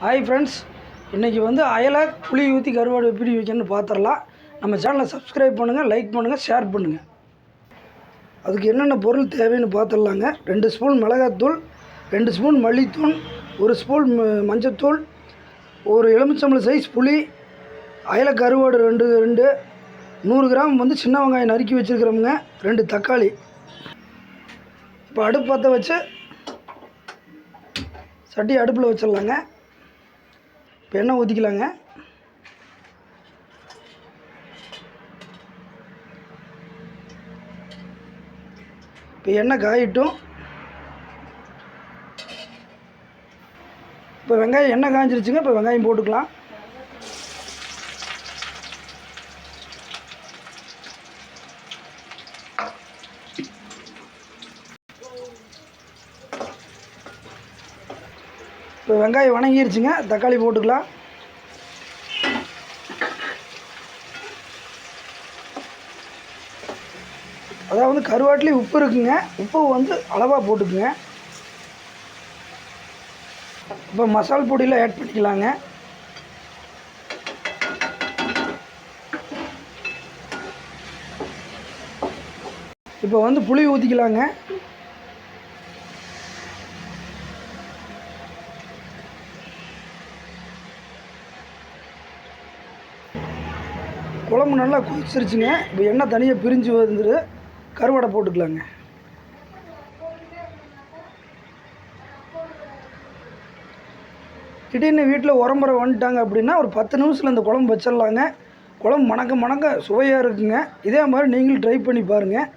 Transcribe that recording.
Hi friends, இன்றைக்கி வந்து அயலை புளி ஊற்றி கருவாடு எப்படி வைக்கணும்னு பார்த்துடலாம். நம்ம சேனலை சப்ஸ்கிரைப் பண்ணுங்கள், லைக் பண்ணுங்கள், ஷேர் பண்ணுங்கள். அதுக்கு என்னென்ன பொருள் தேவைன்னு பார்த்துடலாங்க. 2 ஸ்பூன் மிளகாத்தூள், 2 ஸ்பூன் மல்லித்தூள், 1 ஸ்பூன் மஞ்சத்தூள், ஒரு எலுமிச்சம்பழம் சைஸ் புளி, அயலை கருவாடு 2 100 கிராம் வந்து சின்ன வெங்காயம் நறுக்கி வச்சுருக்கிறோமுங்க, 2 தக்காளி. இப்போ அடுப்பு பற்ற வச்சு சட்டி அடுப்பில் வச்சிடலாங்க. இப்போ எண்ணெய் ஊற்றிக்கலாங்க. இப்போ எண்ணெய் காயிட்டும். இப்போ வெங்காயம் எண்ணெய் காய்ஞ்சிருச்சுங்க. இப்போ வெங்காயம் போட்டுக்கலாம். இப்போ வெங்காயம் வணங்கிருச்சுங்க. தக்காளி போட்டுக்கலாம். அதாவது கருவாட்டிலே உப்பு இருக்குங்க. உப்பு வந்து அளவாக போட்டுக்குங்க. இப்போ மசால் பொடியில் ஆட் பண்ணிக்கலாங்க. இப்போ வந்து புளி ஊற்றிக்கலாங்க. குழம்பு நல்லா கொதிச்சிருச்சுங்க. இப்போ எண்ணெய் தனியாக பிரிஞ்சு வந்துடு. கருவாடை போட்டுக்கலாங்க. திடீர்னு வீட்டில் உரம்பரை வந்துட்டாங்க அப்படின்னா ஒரு 10 நிமிஷத்தில் இந்த குழம்பு வச்சிடலாங்க. குழம்பு மணக்க சுவையாக இருக்குங்க. இதே மாதிரி நீங்களும் ட்ரை பண்ணி பாருங்கள்.